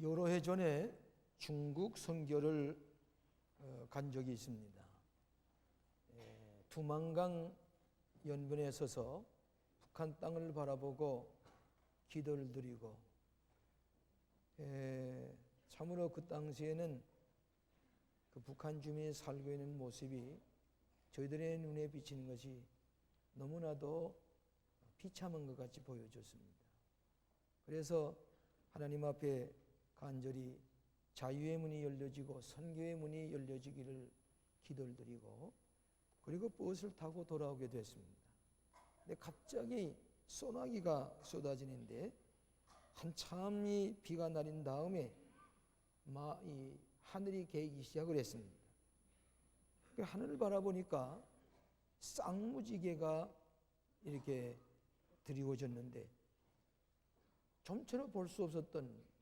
여러 해 전에 중국 선교를 간 적이 있습니다. 두만강 연변에 서서 북한 땅을 바라보고 기도를 드리고, 참으로 그 당시에는 그 북한 주민이 살고 있는 모습이 저희들의 눈에 비치는 것이 너무나도 비참한 것 같이 보여졌습니다. 그래서 하나님 앞에 간절히 자유의 문이 열려지고 선교의 문이 열려지기를 기도를 드리고, 그리고 버스를 타고 돌아오게 됐습니다. 근데 갑자기 소나기가 쏟아지는데 한참 이 비가 내린 다음에 이 하늘이 개기 시작을 했습니다. 그 하늘을 바라보니까 쌍무지개가 이렇게 드리워졌는데 좀처럼 볼 수 없었던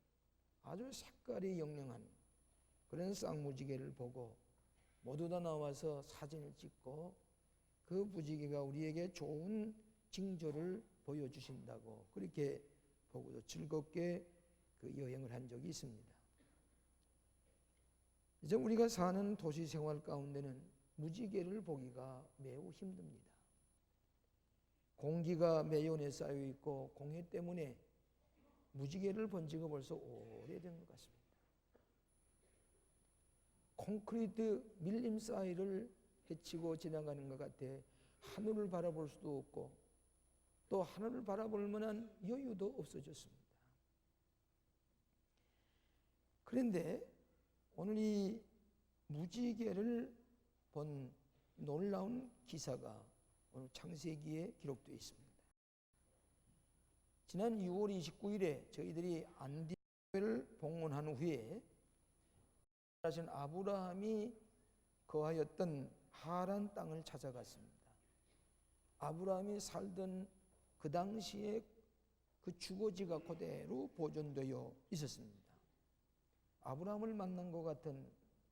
아주 색깔이 영롱한 그런 쌍무지개를 보고 모두 다 나와서 사진을 찍고, 그 무지개가 우리에게 좋은 징조를 보여주신다고 그렇게 보고도 즐겁게 그 여행을 한 적이 있습니다. 이제 우리가 사는 도시 생활 가운데는 무지개를 보기가 매우 힘듭니다. 공기가 매연에 쌓여 있고 공해 때문에 무지개를 본 지가 벌써 오래된 것 같습니다. 콘크리트 밀림 사이를 헤치고 지나가는 것 같아 하늘을 바라볼 수도 없고 또 하늘을 바라볼 만한 여유도 없어졌습니다. 그런데 오늘 이 무지개를 본 놀라운 기사가 오늘 창세기에 기록되어 있습니다. 지난 6월 29일에 저희들이 안디교회를 봉헌한 후에 하신 아브라함이 거하였던 하란 땅을 찾아갔습니다. 아브라함이 살던 그 당시에 그 주거지가 그대로 보존되어 있었습니다. 아브라함을 만난 것 같은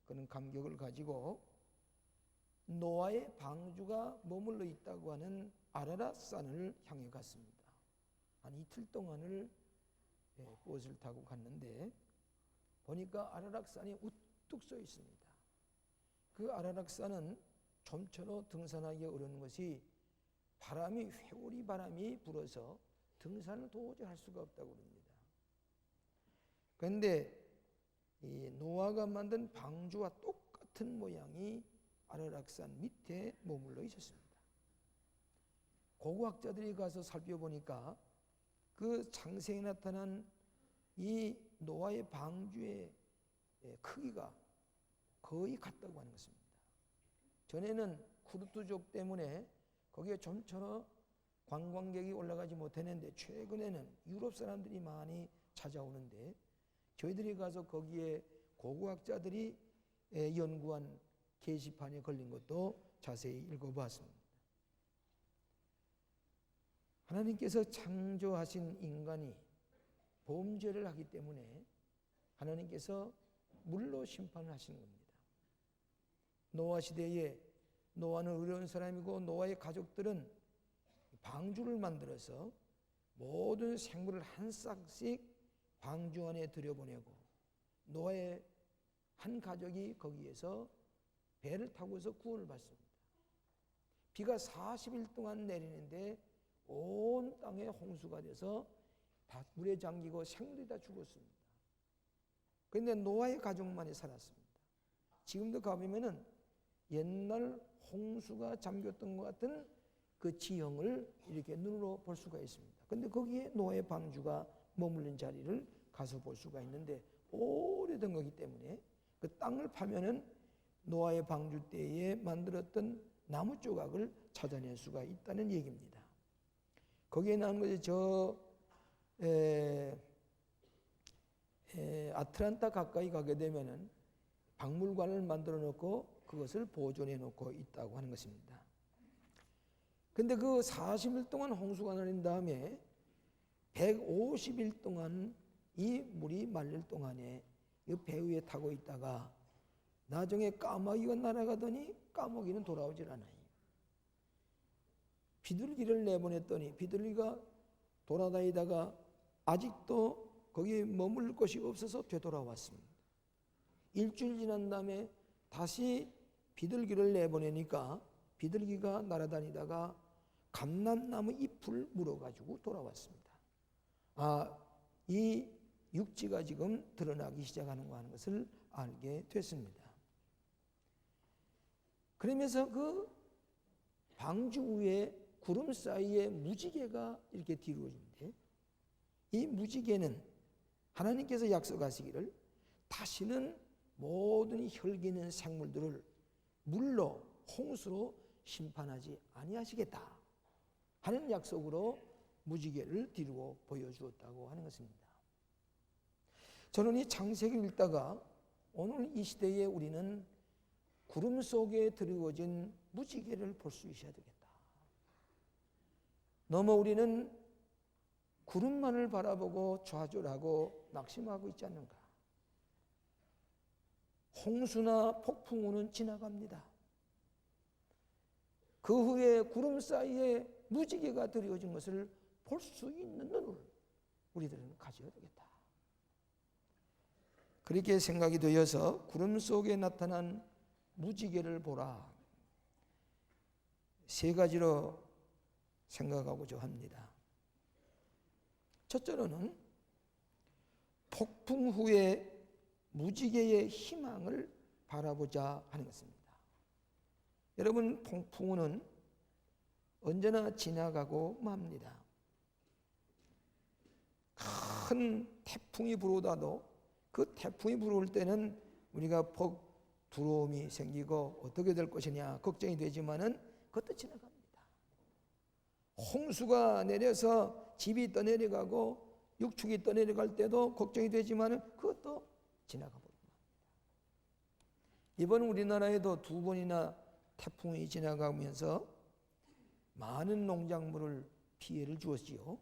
그런 감격을 가지고 노아의 방주가 머물러 있다고 하는 아라랏산을 향해 갔습니다. 한 이틀 동안을 버스를 타고 갔는데 보니까 아라랏산이 우뚝 서 있습니다. 그 아라랏산은 좀처럼 등산하기 어려운 것이 회오리 바람이 불어서 등산을 도저히 할 수가 없다고 합니다. 그런데 이 노아가 만든 방주와 똑같은 모양이 아라랏산 밑에 머물러 있었습니다. 고고학자들이 가서 살펴보니까 그 창세기에 나타난 이 노아의 방주의 크기가 거의 같다고 하는 것입니다. 전에는 쿠르투족 때문에 거기에 좀처럼 관광객이 올라가지 못했는데 최근에는 유럽 사람들이 많이 찾아오는데 저희들이 가서 거기에 고고학자들이 연구한 게시판에 걸린 것도 자세히 읽어보았습니다. 하나님께서 창조하신 인간이 범죄를 하기 때문에 하나님께서 물로 심판을 하시는 겁니다. 노아 시대에 노아는 어려운 사람이고 노아의 가족들은 방주를 만들어서 모든 생물을 한 싹씩 방주 안에 들여보내고 노아의 한 가족이 거기에서 배를 타고서 구원을 받습니다. 비가 40일 동안 내리는데 온 땅에 홍수가 돼서 다 물에 잠기고 생물이 다 죽었습니다. 그런데 노아의 가족만이 살았습니다. 지금도 가보면은 옛날 홍수가 잠겼던 것 같은 그 지형을 이렇게 눈으로 볼 수가 있습니다. 그런데 거기에 노아의 방주가 머물른 자리를 가서 볼 수가 있는데 오래된 거기 때문에 그 땅을 파면은 노아의 방주 때에 만들었던 나무 조각을 찾아낼 수가 있다는 얘기입니다. 거기에 나오는 것이 아틀란타 가까이 가게 되면은 박물관을 만들어 놓고 그것을 보존해 놓고 있다고 하는 것입니다. 근데 그 40일 동안 홍수가 내린 다음에 150일 동안 이 물이 말릴 동안에 이 배 위에 타고 있다가 나중에 까마귀가 날아가더니 까마귀는 돌아오질 않아요. 비둘기를 내보냈더니 비둘기가 돌아다니다가 아직도 거기에 머물 곳이 없어서 되돌아왔습니다. 일주일 지난 다음에 다시 비둘기를 내보내니까 비둘기가 날아다니다가 감람나무 잎을 물어가지고 돌아왔습니다. 이 육지가 지금 드러나기 시작하는 거 하는 것을 알게 됐습니다. 그러면서 그 방주 위에 구름 사이에 무지개가 이렇게 뒤로지는데, 이 무지개는 하나님께서 약속하시기를 다시는 모든 혈기 있는 생물들을 물로 홍수로 심판하지 아니하시겠다 하는 약속으로 무지개를 뒤로 보여주었다고 하는 것입니다. 저는 이 창세기를 읽다가 오늘 이 시대에 우리는 구름 속에 드리워진 무지개를 볼 수 있어야 되겠다. 너무 우리는 구름만을 바라보고 좌절하고 낙심하고 있지 않는가. 홍수나 폭풍우는 지나갑니다. 그 후에 구름 사이에 무지개가 드리워진 것을 볼 수 있는 눈을 우리들은 가져야 되겠다. 그렇게 생각이 되어서 구름 속에 나타난 무지개를 보라, 세 가지로 생각하고자 합니다. 첫째로는 폭풍 후에 무지개의 희망을 바라보자 하는 것입니다. 여러분, 폭풍우는 언제나 지나가고 맙니다. 큰 태풍이 불어다도 그 태풍이 불어올 때는 우리가 두려움이 생기고 어떻게 될 것이냐 걱정이 되지만은 그것도 지나갑니다. 홍수가 내려서 집이 떠내려가고 육축이 떠내려갈 때도 걱정이 되지만은 그것도 지나가 버립니다. 이번 우리나라에도 2번이나 태풍이 지나가면서 많은 농작물을 피해를 주었지요.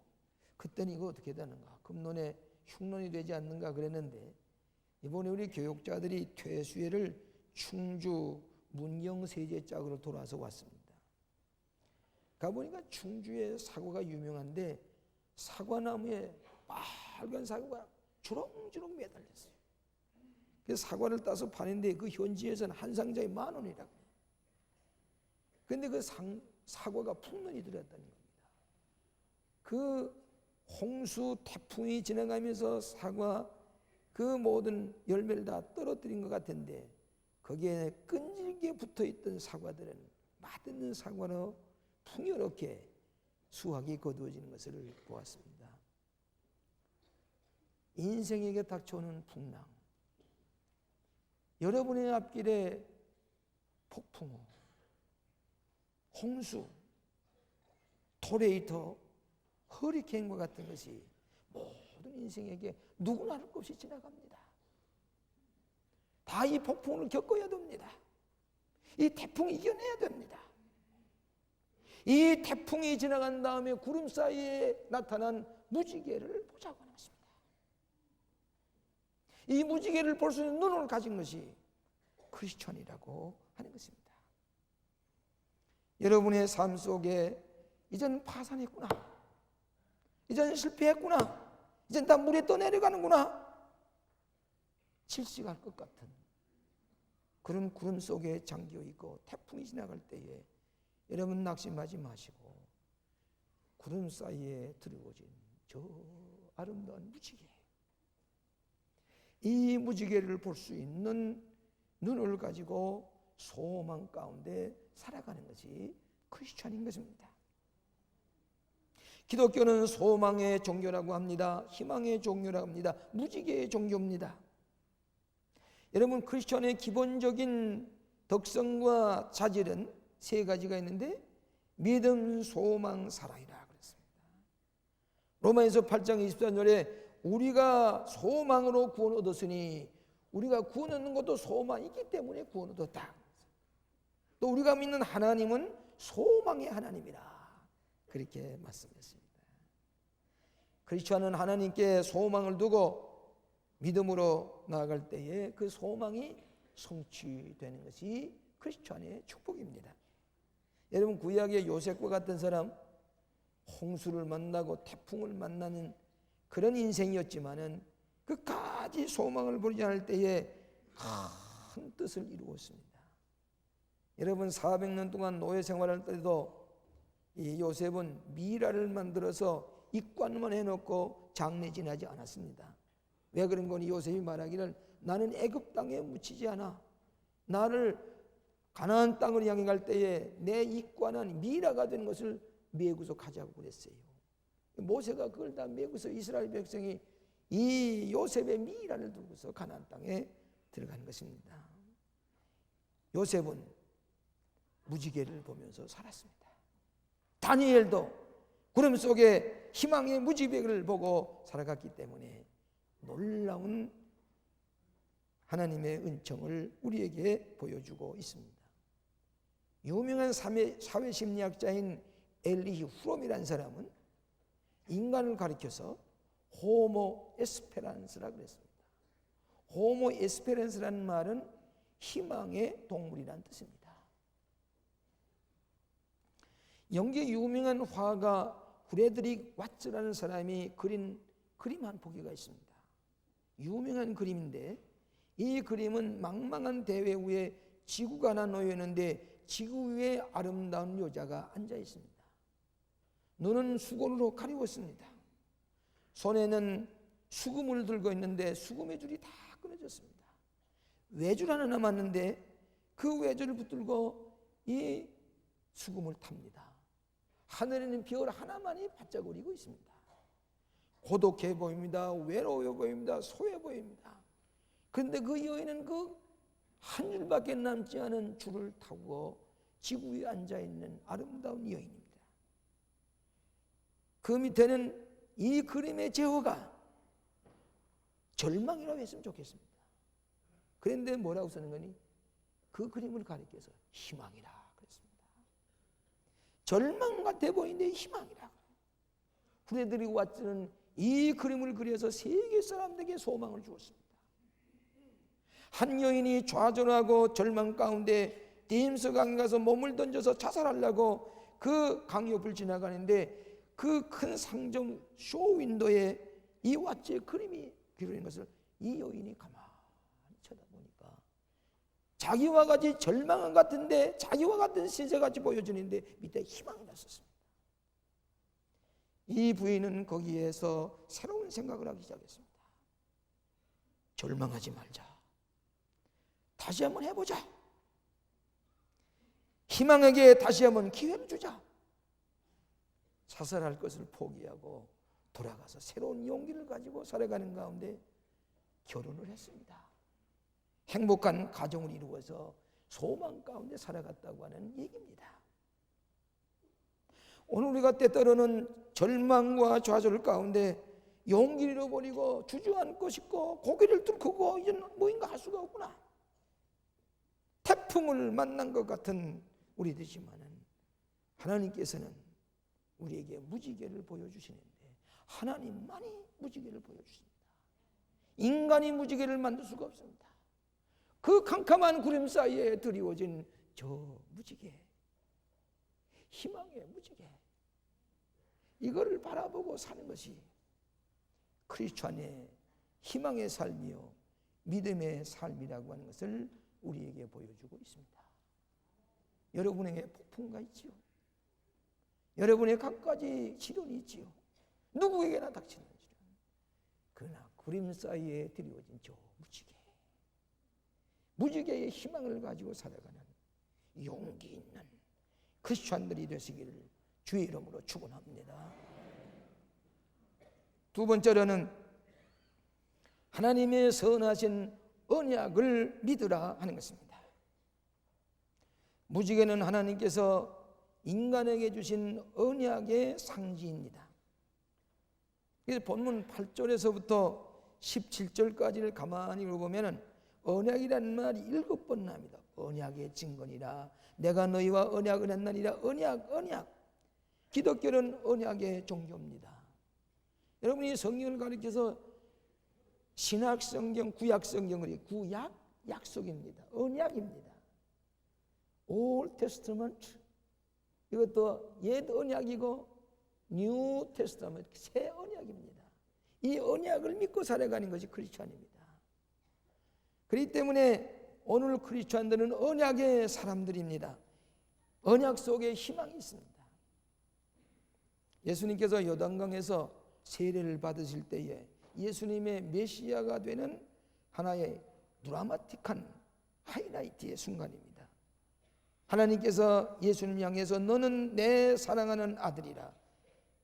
그때는 이거 어떻게 되는가, 금년에 흉년이 되지 않는가 그랬는데, 이번에 우리 교육자들이 퇴수해를 충주 문경세제 짝으로 돌아서 왔습니다. 가보니까 충주의 사과가 유명한데 사과나무에 빨간 사과가 주렁주렁 매달렸어요. 그래서 사과를 따서 파는데 그 현지에서는 한 상자에 10,000원이라고. 그런데 그 사과가 풍년이 들었다는 겁니다. 그 홍수 태풍이 지나가면서 사과 그 모든 열매를 다 떨어뜨린 것 같은데, 거기에 끈질기게 붙어있던 사과들은 맛있는 사과로 풍요롭게 수확이 거두어지는 것을 보았습니다. 인생에게 닥쳐오는 풍랑, 여러분의 앞길에 폭풍우, 홍수, 토레이터, 허리케인과 같은 것이 모든 인생에게 누구나 할 것 없이 지나갑니다. 다 이 폭풍을 겪어야 됩니다. 이 태풍을 이겨내야 됩니다. 이 태풍이 지나간 다음에 구름 사이에 나타난 무지개를 보자고 하는 것입니다. 이 무지개를 볼 수 있는 눈을 가진 것이 크리스천이라고 하는 것입니다. 여러분의 삶 속에 이제는 파산했구나, 이제는 실패했구나, 이제는 다 물에 떠내려가는구나, 질식할 것 같은 그런 구름 속에 잠겨 있고 태풍이 지나갈 때에 여러분 낙심하지 마시고 구름 사이에 드리워진 저 아름다운 무지개, 이 무지개를 볼 수 있는 눈을 가지고 소망 가운데 살아가는 것이 크리스천인 것입니다. 기독교는 소망의 종교라고 합니다. 희망의 종교라고 합니다. 무지개의 종교입니다. 여러분, 크리스천의 기본적인 덕성과 자질은 3가지가 있는데, 믿음, 소망, 사랑이라 그랬습니다. 로마에서 8장 24절에 우리가 소망으로 구원 얻었으니, 우리가 구원 얻는 것도 소망이 있기 때문에 구원 얻었다. 또 우리가 믿는 하나님은 소망의 하나님이라 그렇게 말씀했습니다. 크리스천은 하나님께 소망을 두고 믿음으로 나아갈 때에 그 소망이 성취되는 것이 크리스천의 축복입니다. 여러분, 구약의 요셉과 같은 사람, 홍수를 만나고 태풍을 만나는 그런 인생이었지만은 그까지 소망을 버리지 않을 때에 큰 뜻을 이루었습니다. 여러분, 400년 동안 노예 생활할 때도 이 요셉은 미라를 만들어서 입관만 해놓고 장례 지나지 않았습니다. 왜 그런 거니? 요셉이 말하기를 나는 애굽 땅에 묻히지 않아. 나를 가나안 땅을 향해 갈 때에 내 입관한 미라가 된 것을 메고서 가자고 그랬어요. 모세가 그걸 다 메고서 이스라엘 백성이 이 요셉의 미라를 들고서 가나안 땅에 들어간 것입니다. 요셉은 무지개를 보면서 살았습니다. 다니엘도 구름 속에 희망의 무지개를 보고 살아갔기 때문에 놀라운 하나님의 은총을 우리에게 보여주고 있습니다. 유명한 사회심리학자인 엘리 후롬이라는 사람은 인간을 가리켜서 호모 에스페란스라고 그랬습니다. 호모 에스페란스라는 말은 희망의 동물이라는 뜻입니다. 영국의 유명한 화가 프레드릭 와츠라는 사람이 그린 그림 한 포기가 있습니다. 유명한 그림인데 이 그림은 망망한 대회 위에 지구가 하나 놓여 있는데 지구 위에 아름다운 여자가 앉아 있습니다. 눈은 수건으로 가리웠습니다. 손에는 수금을 들고 있는데 수금의 줄이 다 끊어졌습니다. 외줄 하나 남았는데 그 외줄을 붙들고 이 수금을 탑니다. 하늘에는 별 하나만이 반짝거리고 있습니다. 고독해 보입니다. 외로워 보입니다. 소해 보입니다. 그런데 그 여인은 그 한 줄밖에 남지 않은 줄을 타고 지구 위에 앉아있는 아름다운 여인입니다. 그 밑에는 이 그림의 제호가 절망이라고 했으면 좋겠습니다. 그런데 뭐라고 쓰는 거니? 그 그림을 가리켜서 희망이라 그랬습니다. 절망 같아 보이는데 희망이라. 프레드릭 와츠는 이 그림을 그려서 세계 사람들에게 소망을 주었습니다. 한 여인이 좌절하고 절망 가운데 데임스 강에 가서 몸을 던져서 자살하려고 그 강 옆을 지나가는데 그 큰 상점 쇼윈도에 이 와츠의 그림이 그려진 것을 이 여인이 가만히 쳐다보니까 자기와 같이 절망한 같은데 자기와 같은 신세같이 보여지는데 밑에 희망이 났었습니다. 이 부인은 거기에서 새로운 생각을 하기 시작했습니다. 절망하지 말자. 다시 한번 해보자. 희망에게 다시 한번 기회를 주자. 자살할 것을 포기하고 돌아가서 새로운 용기를 가지고 살아가는 가운데 결혼을 했습니다. 행복한 가정을 이루어서 소망 가운데 살아갔다고 하는 얘기입니다. 오늘 우리가 때때로는 절망과 좌절 가운데 용기를 잃어버리고 주저앉고 싶고 고개를 뚫고 이제 뭐인가 할 수가 없구나. 태풍을 만난 것 같은 우리들이지만은 하나님께서는 우리에게 무지개를 보여주시는데 하나님만이 무지개를 보여주십니다. 인간이 무지개를 만들 수가 없습니다. 그 캄캄한 구름 사이에 드리워진 저 무지개, 희망의 무지개, 이거를 바라보고 사는 것이 크리스찬의 희망의 삶이요 믿음의 삶이라고 하는 것을 우리에게 보여주고 있습니다. 여러분에게 폭풍가 있지요. 여러분의 갖가지 시련이 있지요. 누구에게나 닥치는 시련. 그러나 구름 사이에 드리워진 저 무지개, 무지개의 희망을 가지고 살아가는 용기 있는 크리스찬들이 되시기를 주의 이름으로 축원합니다. 두 번째로는 하나님의 선하신 언약을 믿으라 하는 것입니다. 무지개는 하나님께서 인간에게 주신 언약의 상징입니다. 그래서 본문 8절에서부터 17절까지를 가만히 읽어보면 언약이라는 말이 7번 나옵니다. 언약의 증거니라, 내가 너희와 언약을 했나니라. 언약. 기독교는 언약의 종교입니다. 여러분이 성경을 가리켜서 신약 성경, 구약 성경을 구약, 약속입니다. 언약입니다. Old Testament, 이것도 옛 언약이고 New Testament, 새 언약입니다. 이 언약을 믿고 살아가는 것이 크리스찬입니다. 그렇기 때문에 오늘 크리스찬들은 언약의 사람들입니다. 언약 속에 희망이 있습니다. 예수님께서 요단강에서 세례를 받으실 때에 예수님의 메시아가 되는 하나의 드라마틱한 하이라이트의 순간입니다. 하나님께서 예수님 향해서 너는 내 사랑하는 아들이라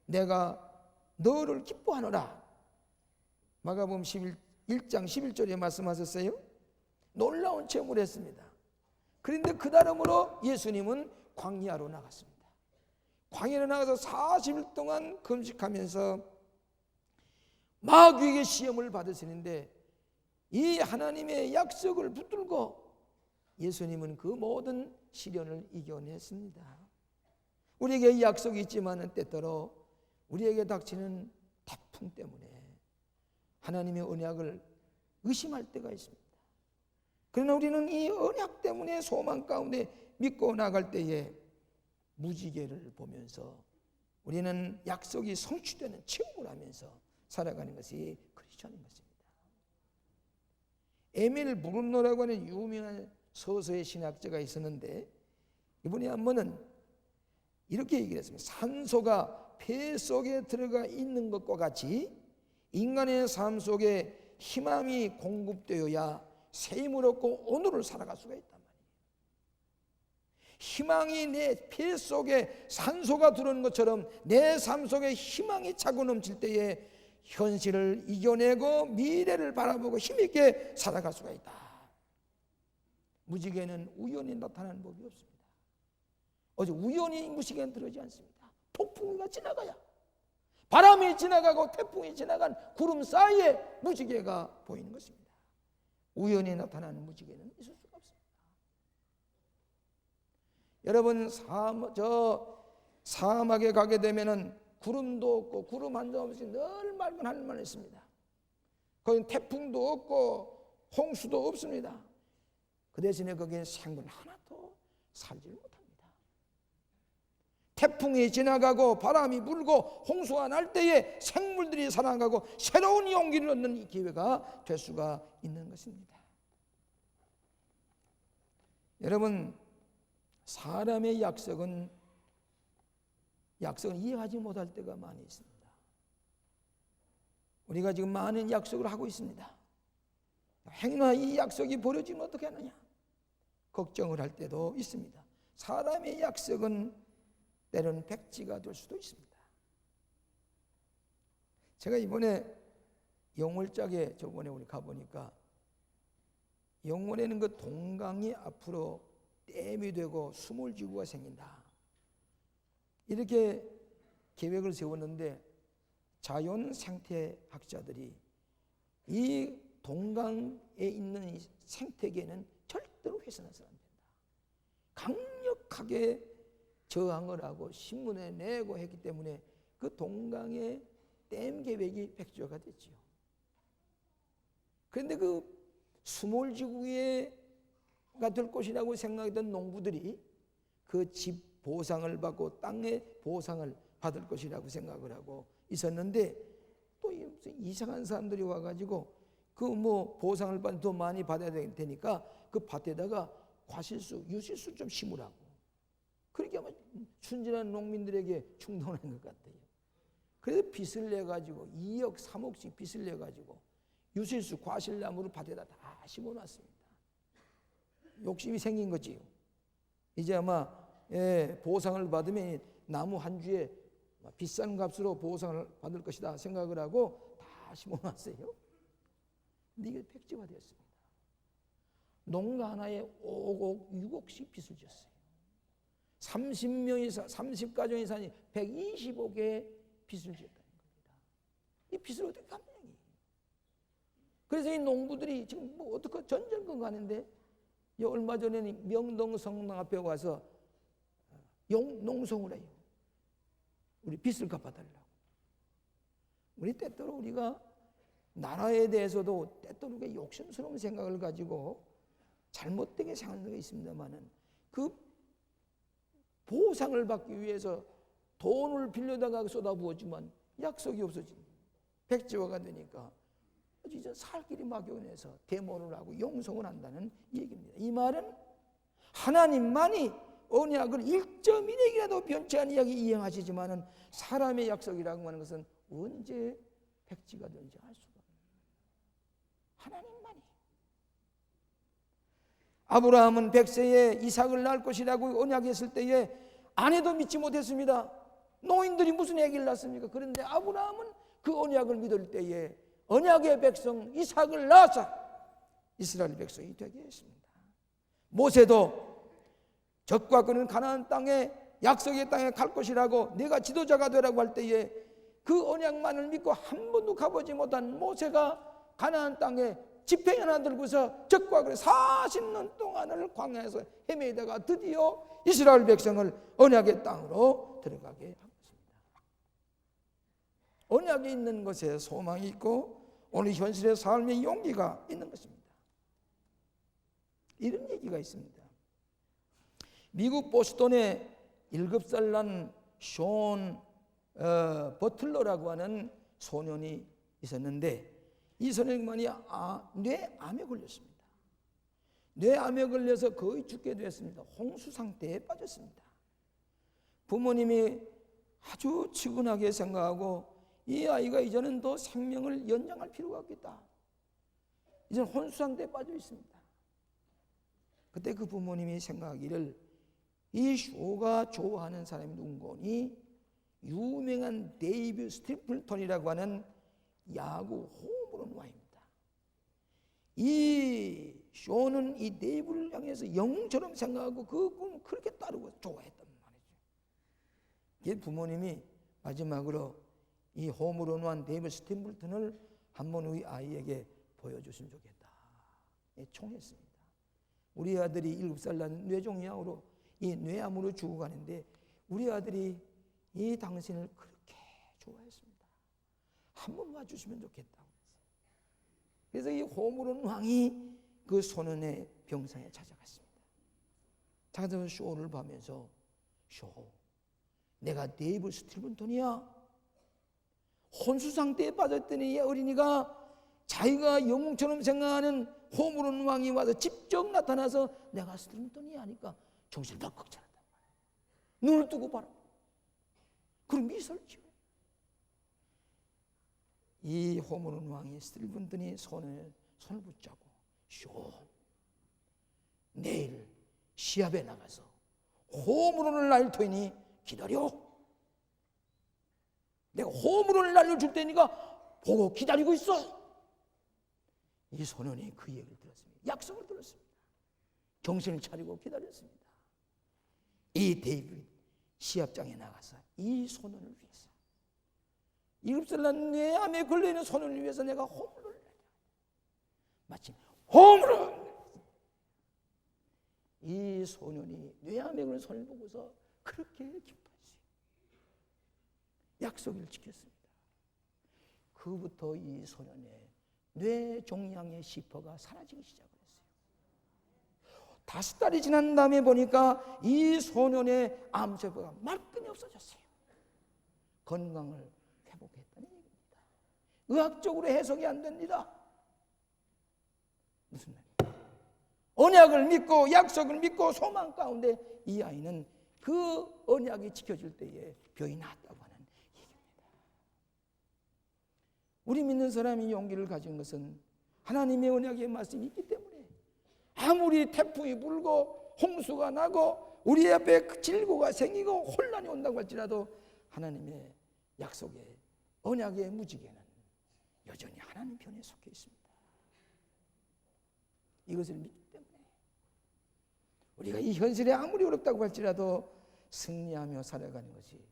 내가 너를 기뻐하노라. 마가복음 1장 11절에 말씀하셨어요. 놀라운 체험을 했습니다. 그런데 그 다음으로 예수님은 광야로 나갔습니다. 광야로 나가서 40일 동안 금식하면서 마귀에게 시험을 받으시는데 이 하나님의 약속을 붙들고 예수님은 그 모든 시련을 이겨냈습니다. 우리에게 약속이 있지만 때때로 우리에게 닥치는 태풍 때문에 하나님의 언약을 의심할 때가 있습니다. 그러나 우리는 이 언약 때문에 소망 가운데 믿고 나갈 때에 무지개를 보면서 우리는 약속이 성취되는 체험을 하면서 살아가는 것이 크리스천인 것입니다. 에밀 브룬노라고 하는 유명한 서서의 신학자가 있었는데 이분이 한 번은 이렇게 얘기를 했습니다. 산소가 폐 속에 들어가 있는 것과 같이 인간의 삶 속에 희망이 공급되어야 새 힘을 얻고 오늘을 살아갈 수가 있단 말이에요. 희망이 내 폐 속에 산소가 들어오는 것처럼 내 삶 속에 희망이 차고 넘칠 때에 현실을 이겨내고 미래를 바라보고 힘있게 살아갈 수가 있다. 무지개는 우연히 나타나는 법이 없습니다. 어제 우연히 무지개는 들어오지 않습니다. 폭풍우가 지나가야 바람이 지나가고 태풍이 지나간 구름 사이에 무지개가 보이는 것입니다. 우연히 나타나는 무지개는 있을 수가 없습니다. 여러분 사막에 가게 되면은 구름도 없고 구름 한 점 없이 늘 맑은 하늘만 있습니다. 거긴 태풍도 없고 홍수도 없습니다. 그 대신에 거기에 생물 하나도 살지 못합니다. 태풍이 지나가고 바람이 불고 홍수가 날 때에 생물들이 살아가고 새로운 용기를 얻는 기회가 될 수가 있는 것입니다. 여러분, 사람의 약속은 이해하지 못할 때가 많이 있습니다. 우리가 지금 많은 약속을 하고 있습니다. 행여나 이 약속이 버려지면 어떻게 하느냐 걱정을 할 때도 있습니다. 사람의 약속은 때로는 백지가 될 수도 있습니다. 제가 이번에 영월짝에 저번에 우리 가보니까 영월에는 그 동강이 앞으로 댐이 되고 수몰지구가 생긴다. 이렇게 계획을 세웠는데 자연생태학자들이 이 동강에 있는 생태계는 절대로 훼손해서는 안 된다. 강력하게 저항을 하고 신문에 내고 했기 때문에 그 동강의 댐 계획이 백지화가 됐지요. 그런데 그 수몰지구가 될 것이라고 생각했던 농부들이 그 집 보상을 받고 땅의 보상을 받을 것이라고 생각을 하고 있었는데 또 이상한 사람들이 와가지고 그 뭐 보상을 받으면 더 많이 받아야 되니까 그 밭에다가 과실수, 유실수 좀 심으라고. 그렇게 아마 순진한 농민들에게 충동한 것 같아요. 그래서 빚을 내가지고 2억, 3억씩 빚을 내가지고 유실수, 과실나무를 밭에다 다 심어놨습니다. 욕심이 생긴 거지요. 이제 아마 보상을 받으면 나무 한 주에 비싼 값으로 보상을 받을 것이다 생각을 하고 다 심어놨어요. 근데 이게 백지화되었습니다. 농가 하나에 5억, 6억씩 빚을 졌어요. 30명이 30가정이 사니 120억의 빚을 지었다는 겁니다. 이 빚을 어떻게 갚느냐. 그래서 이 농부들이 지금 뭐 어떻게 전전건 가는데 얼마 전에는 명동성당 앞에 와서 농성을 해요. 우리 빚을 갚아달라고. 우리 때때로 우리가 나라에 대해서도 때때로 욕심스러운 생각을 가지고 잘못되게 생각하는 게 있습니다만은 그 보상을 받기 위해서 돈을 빌려다가 쏟아부었지만 약속이 없어진 거예요. 백지화가 되니까 이제 살 길이 막연해서 데모를 하고 용서를 한다는 얘기입니다. 이 말은 하나님만이 언약을 1.1핵이라도 변치 아니하게 이행하시지만은 사람의 약속이라고 하는 것은 언제 백지가 되는지 알 수가 없는 하나님만이. 아브라함은 100세에 이삭을 낳을 것이라고 언약했을 때에 아내도 믿지 못했습니다. 노인들이 무슨 아기를 낳습니까? 그런데 아브라함은 그 언약을 믿을 때에 언약의 백성 이삭을 낳아서 이스라엘 백성이 되게 했습니다. 모세도 적과 그는 가나안 땅에 약속의 땅에 갈 것이라고 내가 지도자가 되라고 할 때에 그 언약만을 믿고 한 번도 가보지 못한 모세가 가나안 땅에 지팡이 하나 들고서 적과 그는 40년 동안을 광야에서 헤매다가 드디어 이스라엘 백성을 언약의 땅으로 들어가게 한 것입니다. 언약이 있는 것에 소망이 있고 오늘 현실의 삶의 용기가 있는 것입니다. 이런 얘기가 있습니다. 미국 보스턴에 7살 난 숀 버틀러라고 하는 소년이 있었는데 이 소년만이 뇌암에 걸렸습니다. 뇌암에 걸려서 거의 죽게 되었습니다. 홍수 상태에 빠졌습니다. 부모님이 아주 측은하게 생각하고 이 아이가 이제는 더 생명을 연장할 필요가 없겠다. 이제는 혼수 상태에 빠져 있습니다. 그때 그 부모님이 생각하기를 이 쇼가 좋아하는 사람이 누군가니 유명한 데이브 스티플턴이라고 하는 야구 홈런왕입니다. 이 쇼는 이 데이브를 향해서 영웅처럼 생각하고 그분을 그렇게 따르고 좋아했단 말이죠. 이 부모님이 마지막으로 이 홈런왕 데이브 스티플턴을 한번 우리 아이에게 보여줬으면 좋겠다. 청했습니다. 우리 아들이 7살 난 뇌종양으로 이 뇌암으로 죽어가는데 우리 아들이 이 당신을 그렇게 좋아했습니다. 한번 와주시면 좋겠다고 했어요. 그래서 이 홈런 왕이 그 소년의 병상에 찾아갔습니다. 찾아서 쇼를 보면서 쇼, 내가 데이브 스티븐턴이야. 혼수 상태에 빠졌더니 이 어린이가 자기가 영웅처럼 생각하는 홈런 왕이 와서 직접 나타나서 내가 스티븐턴이야 하니까 정신을 덜컥 차렸단 말이에요. 눈을 뜨고 봐라. 그럼 미소를 지어요. 이 홈런 왕이 스티븐턴이 손을 붙잡고 쇼, 내일 시합에 나가서 홈런을 날 테니 기다려. 내가 홈런을 날려줄 테니까 보고 기다리고 있어. 이 소년이 그 얘기를 들었습니다. 약속을 들었습니다. 정신을 차리고 기다렸습니다. 이 데이비드 시합장에 나가서 이 소년을 위해서 7살 난 뇌암에 걸려있는 소년을 위해서 내가 홈런을 내려. 마침 홈런! 이 소년이 뇌암에 걸린 소년을 보고서 그렇게 기뻐했어요. 약속을 지켰습니다. 그부터 이 소년의 뇌종양의 시퍼가 사라지기 시작했어요. 5달이 지난 다음에 보니까 이 소년의 암세포가 말끔히 없어졌어요. 건강을 회복했다는 얘기입니다. 의학적으로 해석이 안 됩니다. 무슨 말이에요? 언약을 믿고 약속을 믿고 소망 가운데 이 아이는 그 언약이 지켜질 때에 병이 낫다고 하는 얘기입니다. 우리 믿는 사람이 용기를 가진 것은 하나님의 언약의 말씀이 있기 때문에 아무리 태풍이 불고 홍수가 나고 우리 앞에 질고가 생기고 혼란이 온다고 할지라도 하나님의 약속의 언약의 무지개는 여전히 하나님 편에 속해 있습니다. 이것을 믿기 때문에 우리가 이 현실에 아무리 어렵다고 할지라도 승리하며 살아가는 것이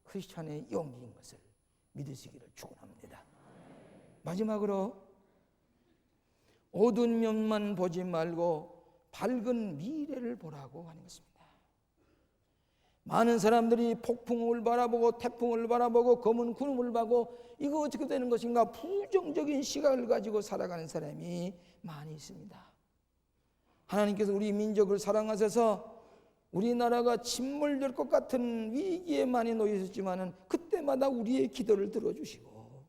크리스찬의 용기인 것을 믿으시기를 축원합니다. 마지막으로 어두운 면만 보지 말고 밝은 미래를 보라고 하는 것입니다. 많은 사람들이 폭풍을 바라보고 태풍을 바라보고 검은 구름을 보고 이거 어떻게 되는 것인가 부정적인 시각을 가지고 살아가는 사람이 많이 있습니다. 하나님께서 우리 민족을 사랑하셔서 우리나라가 침몰될 것 같은 위기에 많이 놓여 있었지만은 그때마다 우리의 기도를 들어주시고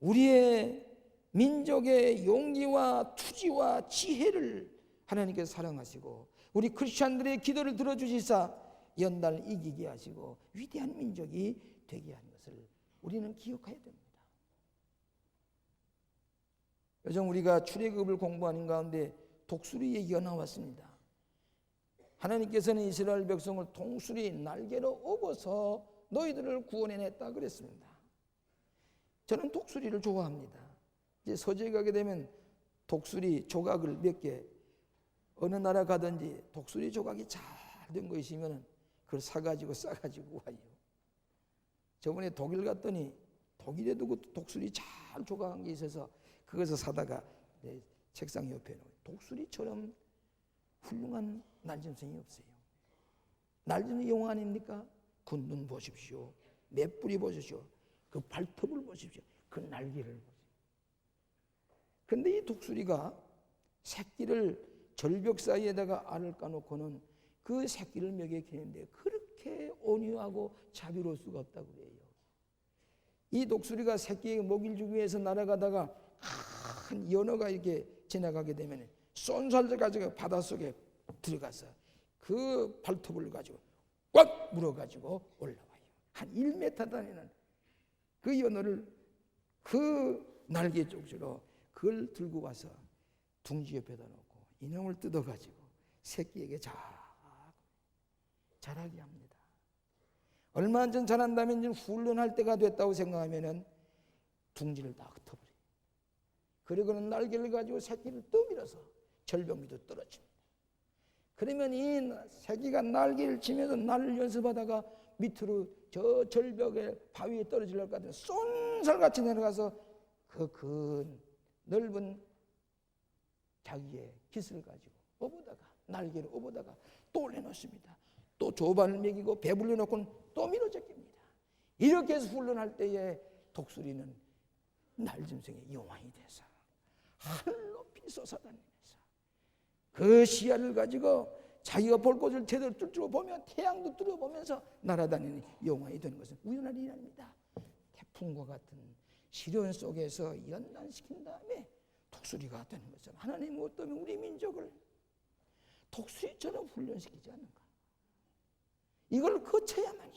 우리의 민족의 용기와 투지와 지혜를 하나님께서 사랑하시고 우리 크리스찬들의 기도를 들어주시사 연단을 이기게 하시고 위대한 민족이 되게 하는 것을 우리는 기억해야 됩니다. 요즘 우리가 출애굽을 공부하는 가운데 독수리 얘기가 나왔습니다. 하나님께서는 이스라엘 백성을 독수리 날개로 업어서 너희들을 구원해냈다 그랬습니다. 저는 독수리를 좋아합니다. 이제 서재에 가게 되면 독수리 조각을 몇 개, 어느 나라 가든지 독수리 조각이 잘 된 거 있으면 그걸 사가지고 싸가지고 와요. 저번에 독일 갔더니 독일에도 그 독수리 잘 조각한 게 있어서 그것을 사다가 내 책상 옆에 놓아요. 독수리처럼 훌륭한 날짐승이 없어요. 날짐승 영화 아닙니까? 그 눈 보십시오. 맷뿌리 보십시오. 그 발톱을 보십시오. 그 날개를 보십시오. 그런데 이 독수리가 새끼를 절벽 사이에다가 알을 까놓고는 그 새끼를 먹여 키우는데 그렇게 온유하고 자비로울 수가 없다고 그래요. 이 독수리가 새끼에게 먹이를 주기 위해서 날아가다가 큰 연어가 이렇게 지나가게 되면 쏜살을 가지고 바닷속에 들어가서 그 발톱을 가지고 꽉 물어가지고 올라와요. 한 1m 다니는 그 연어를 그 날개 쪽으로 그걸 들고 와서 둥지 옆에다 놓고 이놈을 뜯어가지고 새끼에게 자라게 합니다. 얼마 전 자란다면 이제 훈련할 때가 됐다고 생각하면은 둥지를 다 흩어버려요. 그리고는 날개를 가지고 새끼를 떠밀어서 절벽 밑으로 떨어집니다. 그러면 이 새끼가 날개를 치면서 날을 연습하다가 밑으로 저 절벽에 바위에 떨어지려고 하더니 쏜살같이 내려가서 그 넓은 자기의 깃을 가지고 업어다가 날개를 업어다가 또 올려놓습니다. 또 조반을 먹이고 배불려 놓고는 또 밀어제낍니다. 이렇게 해서 훈련할 때에 독수리는 날짐승의 용왕이 돼서 하늘 높이 솟아다니면서 그 시야를 가지고 자기가 볼 곳을 제대로 뚫어보면 태양도 뚫어보면서 날아다니는 용왕이 되는 것은 우연한 일이 아닙니다. 태풍과 같은 시련 속에서 연단시킨 다음에 독수리가 되는 것처럼 하나님은 어떠면 우리 민족을 독수리처럼 훈련시키지 않는가. 이걸 거쳐야만이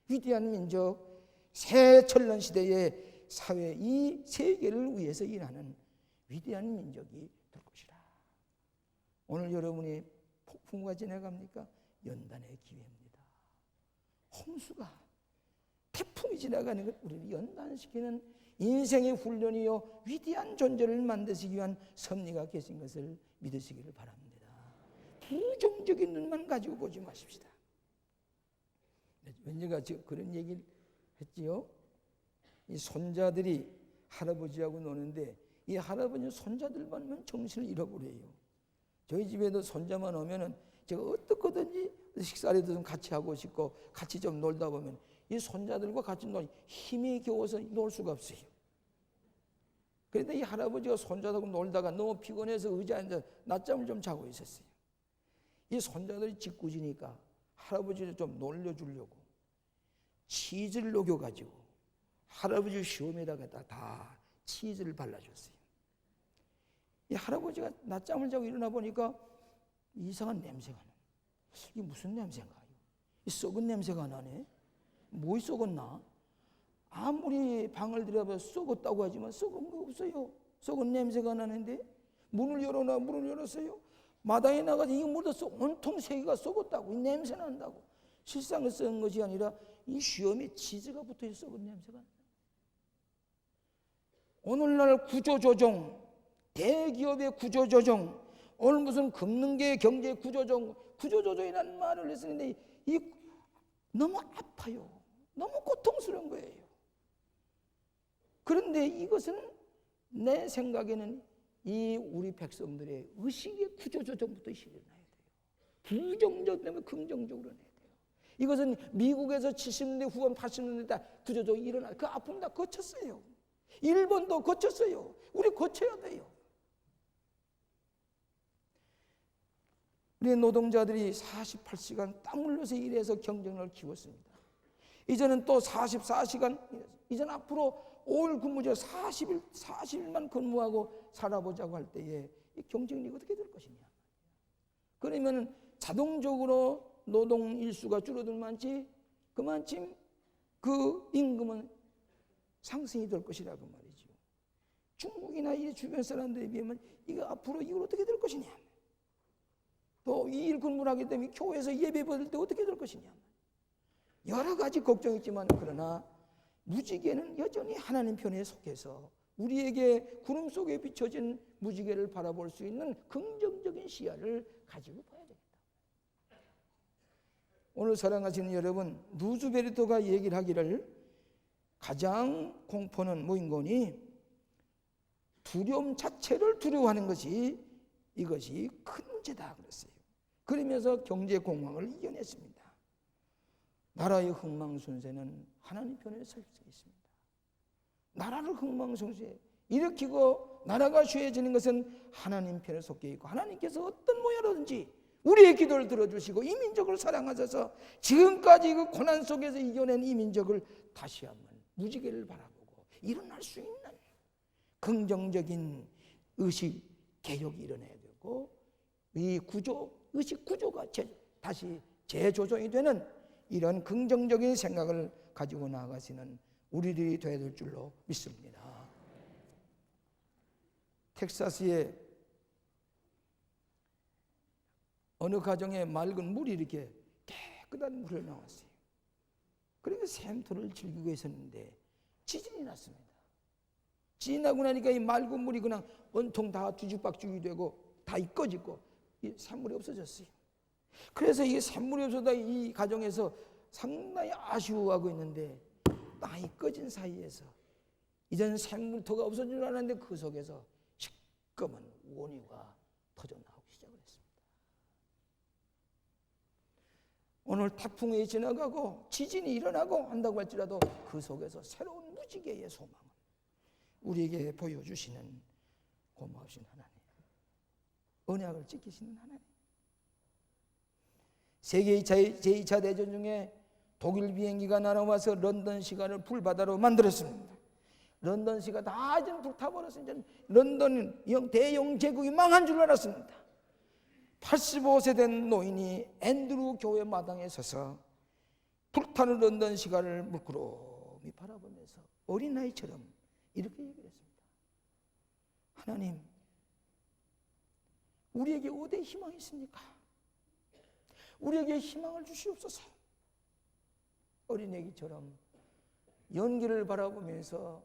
위대한 민족, 새 천년 시대의 사회, 이 세계를 위해서 일하는 위대한 민족이 될 것이라. 오늘 여러분이 폭풍과 지나갑니까? 연단의 기회입니다. 홍수가, 태풍이 지나가는 것 우리를 연단시키는 인생의 훈련이요 위대한 존재를 만드시기 위한 섭리가 계신 것을 믿으시기를 바랍니다. 부정적인 눈만 가지고 보지 마십시다. 왠지가 그런 얘기를 했지요. 이 손자들이 할아버지하고 노는데 이 할아버지는 손자들만 오면 정신을 잃어버려요. 저희 집에도 손자만 오면은 제가 어떻게든지 식사라도 좀 같이 하고 싶고 같이 좀 놀다 보면 이 손자들과 같이 힘이 겨워서 놀 수가 없어요. 그런데 이 할아버지가 손자하고 놀다가 너무 피곤해서 의자에 앉아 낮잠을 좀 자고 있었어요. 이 손자들이 짓궂으니까 할아버지를 좀 놀려주려고 치즈를 녹여가지고 할아버지 시험에다가 다 치즈를 발라줬어요. 이 할아버지가 낮잠을 자고 일어나 보니까 이상한 냄새가 나요. 이게 무슨 냄새인가요? 이 썩은 냄새가 나네. 뭐 썩었나? 아무리 방을 들여봐 썩었다고 하지만 썩은 거 없어요. 썩은 냄새가 나는데 문을 열었어요. 마당에 나가서 이거 묻어서 온통 세계가 썩었다고 이 냄새 난다고. 실상은 썩은 것이 아니라 이 시험에 치즈가 붙어서 썩은 냄새가 나요. 오늘날 구조조정, 대기업의 구조조정, 오늘 무슨 금능계 경제 구조조정이라는 말을 했었는데 이 너무 아파요. 너무 고통스러운 거예요. 그런데 이것은 내 생각에는 이 우리 백성들의 의식의 구조조정부터 실현해야 돼요. 부정적 때문에 긍정적으로 내야 돼요. 이것은 미국에서 70년대 후반 80년대 다 구조조정이 일어나 그 아픔 다 거쳤어요. 일본도 거쳤어요. 우리 거쳐야 돼요. 우리 노동자들이 48시간 땀 흘려서 일해서 경쟁력을 키웠습니다. 이제는 또 44시간, 이제는 앞으로 5일 근무제 40일만 근무하고 살아보자고 할 때에 이 경쟁력이 어떻게 될 것이냐. 그러면 자동적으로 노동 일수가 줄어들만치 그만큼 그 임금은 상승이 될 것이라고 말이죠. 중국이나 이 주변 사람들에 비하면 이거 앞으로 이걸 어떻게 될 것이냐. 또 2일 근무를 하기 때문에 교회에서 예배 받을 때 어떻게 될 것이냐. 여러 가지 걱정이 있지만 그러나 무지개는 여전히 하나님 편에 속해서 우리에게 구름 속에 비춰진 무지개를 바라볼 수 있는 긍정적인 시야를 가지고 봐야 되겠다. 오늘 사랑하시는 여러분, 루즈벨트가 얘기를 하기를 가장 공포는 뭐인 거니? 두려움 자체를 두려워하는 것이 이것이 큰 문제다 그랬어요. 그러면서 경제 공황을 이겨냈습니다. 나라의 흥망순쇠는 하나님 편에 서 있습니다. 나라를 흥망순쇠 일으키고 나라가 쇠해지는 것은 하나님 편에 속해 있고 하나님께서 어떤 모양이든지 우리의 기도를 들어주시고 이 민족을 사랑하셔서 지금까지 그 고난 속에서 이겨낸 이 민족을 다시 한번 무지개를 바라보고 일어날 수 있는 긍정적인 의식 개혁이 일어나야 되고 이 의식 구조가 다시 재조정이 되는 이런 긍정적인 생각을 가지고 나아가시는 우리들이 되어야 될 줄로 믿습니다. 텍사스에 어느 가정에 맑은 물이 이렇게 깨끗한 물이 나왔어요. 그러니까 샘터를 즐기고 있었는데 지진이 났습니다. 지진 나고 나니까 이 맑은 물이 그냥 온통 다 뒤죽박죽이 되고 다 꺼지고 이 샘물이 없어졌어요. 그래서 이 샘물이 없어다 이 가정에서 상당히 아쉬워하고 있는데 땅이 꺼진 사이에서 이젠 샘물터가 없어진 줄 알았는데 그 속에서 시꺼먼 원유가 터져나오기 시작을 했습니다. 오늘 태풍이 지나가고 지진이 일어나고 한다고 할지라도 그 속에서 새로운 무지개의 소망을 우리에게 보여주시는 고마우신 하나님, 언약을 지키시는 하나님. 세계 제2차 대전 중에 독일 비행기가 날아와서 런던 시가를 불바다로 만들었습니다. 런던 시가 다 이제 불타버렸어요. 이제 런던 대영 제국이 망한 줄 알았습니다. 85세 된 노인이 앤드루 교회 마당에 서서 불타는 런던 시가를 물끄러미 바라보면서 어린아이처럼 이렇게 얘기를 했습니다. 하나님, 우리에게 어디에 희망이 있습니까? 우리에게 희망을 주시옵소서. 어린애기처럼 연기를 바라보면서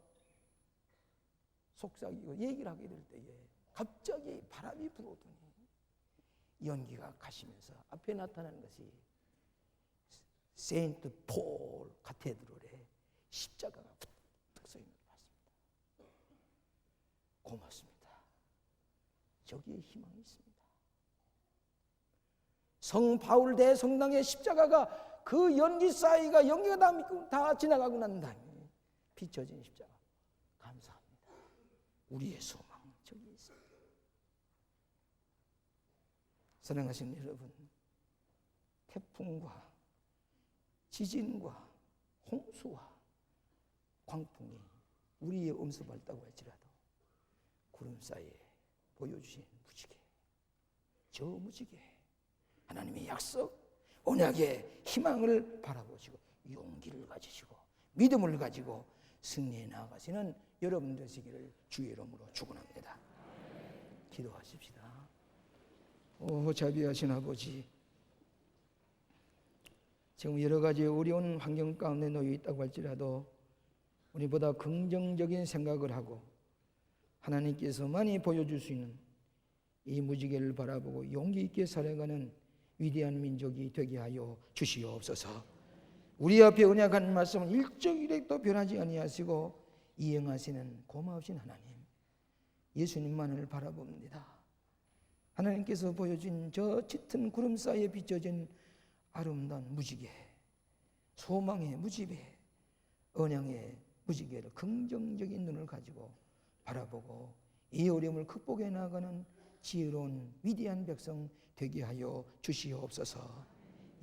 속삭이고 얘기를 하게 될 때에 갑자기 바람이 불어오더니 연기가 가시면서 앞에 나타나는 것이 세인트 폴 카테드럴에 십자가가 툭 서 있는 걸 봤습니다. 고맙습니다. 저기에 희망이 있습니다. 성 바울 대성당의 십자가가 그 연기 사이가 연기가 다 지나가고 난 다음에 비춰진 십자가. 감사합니다. 우리의 소망은 저기 있습니다. 사랑하시는 여러분, 태풍과 지진과 홍수와 광풍이 우리의 엄습할다고 할지라도 구름 사이에 보여주신 무지개, 저 무지개, 하나님의 약속, 언약의 희망을 바라보시고 용기를 가지시고 믿음을 가지고 승리해 나아가시는 여러분 되시기를 주의 이름으로 축원합니다. 기도하십시다. 오 자비하신 아버지, 지금 여러 가지 어려운 환경 가운데 놓여 있다고 할지라도 우리보다 긍정적인 생각을 하고 하나님께서만이 보여줄 수 있는 이 무지개를 바라보고 용기 있게 살아가는 위대한 민족이 되게 하여 주시옵소서. 우리 앞에 언약한 말씀은 일적일액도 변하지 아니하시고 이행하시는 고마우신 하나님, 예수님만을 바라봅니다. 하나님께서 보여준 저 짙은 구름 사이에 비춰진 아름다운 무지개, 소망의 무지개, 언약의 무지개를 긍정적인 눈을 가지고 바라보고 이 어려움을 극복해 나가는 지혜로운 위대한 백성 되게 하여 주시옵소서.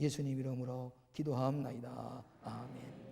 예수님 이름으로 기도하옵나이다. 아멘.